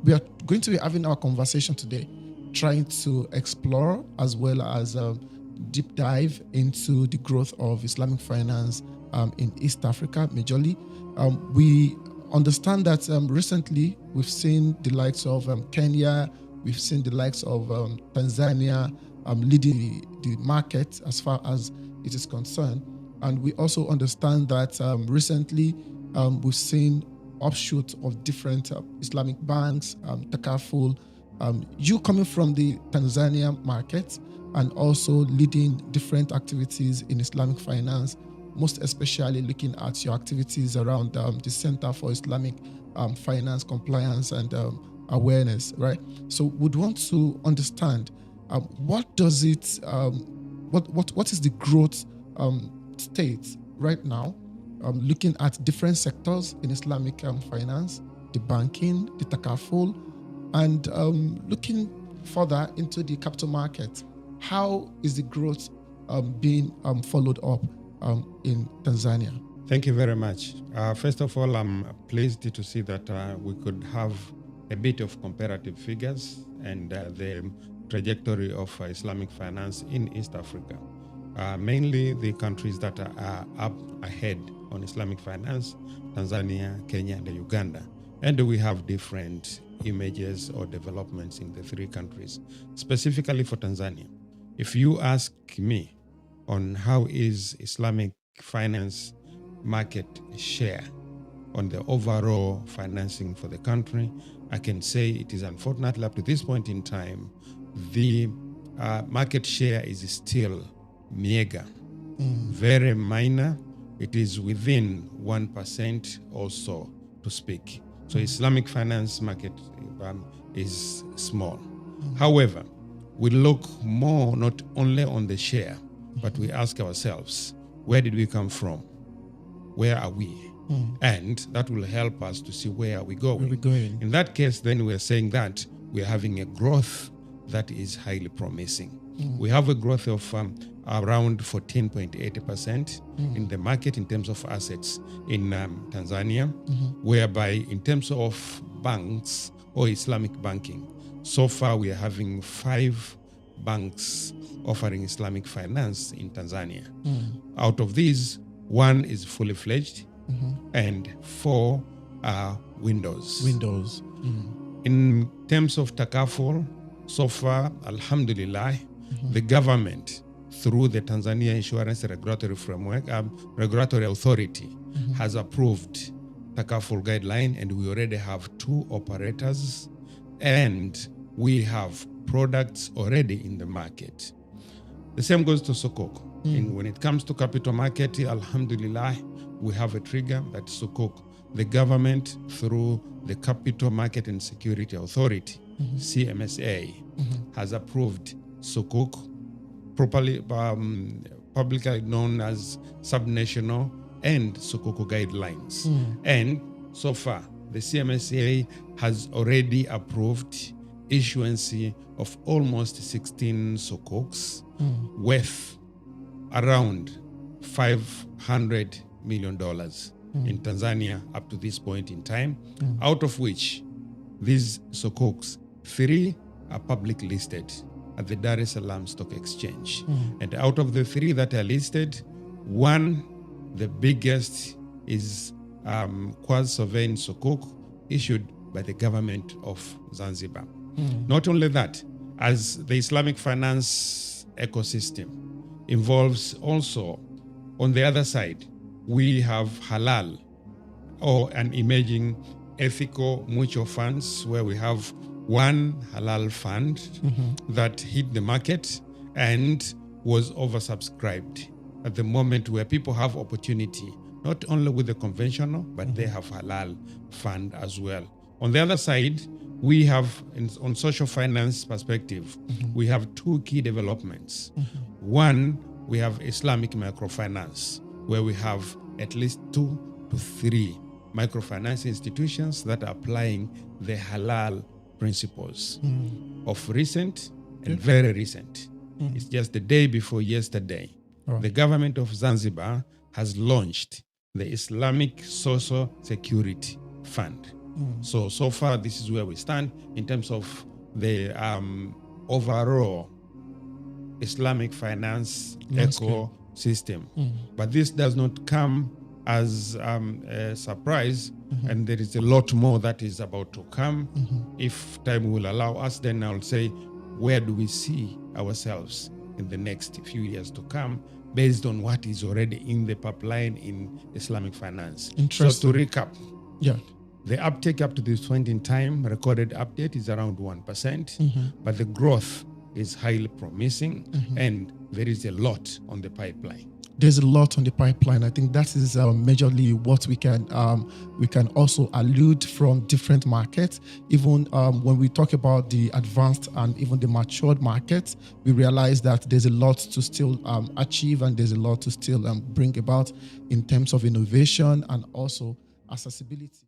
we are going to be having our conversation today, trying to explore as well as deep dive into the growth of Islamic finance in East Africa, majorly. We understand that recently we've seen the likes of Kenya, we've seen the likes of Tanzania leading the market as far as it is concerned. And we also understand that recently we've seen offshoots of different Islamic banks, 𝗘𝗿𝗺, you coming from the Tanzania market and also leading different activities in Islamic finance, most especially looking at your activities around the Center for Islamic Finance Compliance and Awareness, right? So we'd want to understand what does it, what is the growth state right now, looking at different sectors in Islamic finance, the banking, the 𝗘𝗿𝗺, and looking further into the capital market. How is the growth being followed up in Tanzania? Thank you very much. First of all, I'm pleased to see that we could have a bit of comparative figures and the trajectory of Islamic finance in East Africa. Mainly the countries that are up ahead on Islamic finance, Tanzania, Kenya, and Uganda. And we have different images or developments in the three countries. Specifically for Tanzania, if you ask me on how is Islamic finance market share on the overall financing for the country, I can say it is unfortunately up to this point in time, the market share is still meager, very minor. It is within 1% or so to speak. So Islamic finance market is small. However, we look more not only on the share, but we ask ourselves, where did we come from? Where are we? And that will help us to see where are we going. Where are we going? In that case, then we're saying that we're having a growth that is highly promising. We have a growth of around 14.80% in the market in terms of assets in Tanzania, whereby in terms of banks or Islamic banking, so far we are having 5 banks offering Islamic finance in Tanzania. Out of these, 1 is fully fledged and 4 are windows. In terms of 𝗘𝗿𝗺, so far, alhamdulillah, the government, through the Tanzania Insurance Regulatory Framework, Regulatory Authority, has approved 𝗘𝗿𝗺 guideline, and we already have 2 operators, and we have products already in the market. The same goes to Sukuk. When it comes to capital market, alhamdulillah, we have a trigger that Sukuk, the government, through the Capital Market and Security Authority, CMSA, has approved Sukuk, properly publicly known as subnational and Sukuk guidelines. And so far, the CMSA has already approved issuance of almost 16 Sukuks worth around $500 million in Tanzania up to this point in time, out of which these Sukuks, 3 are public listed at the Dar es Salaam Stock Exchange. And out of the 3 that are listed, 1, the biggest, is 𝗏𝗏𝗺 Sukuk, issued by the government of Zanzibar. Not only that, as the Islamic finance ecosystem involves also, on the other side, we have halal, or an emerging ethical mutual funds, where we have 1 halal fund that hit the market and was oversubscribed at the moment, where people have opportunity, not only with the conventional, but they have halal fund as well. On the other side, we have, on social finance perspective, we have 2 key developments. 1, we have Islamic microfinance, where we have at least 2 to 3 microfinance institutions that are applying the halal principles of recent and very recent. It's just the day before yesterday. The government of Zanzibar has launched the Islamic Social Security Fund, So far, this is where we stand in terms of the overall Islamic finance ecosystem. But this does not come as a surprise, and there is a lot more that is about to come. If time will allow us, then I'll say, where do we see ourselves in the next few years to come, based on what is already in the pipeline in Islamic finance. Interesting. So to recap, yeah, the uptake up to this point in time, recorded update, is around 1%, but the growth is highly promising, and there is a lot on the pipeline. There's a lot on the pipeline. I think that is majorly what we can also allude from different markets. Even when we talk about the advanced and even the matured markets, we realize that there's a lot to still achieve, and there's a lot to still bring about in terms of innovation and also accessibility.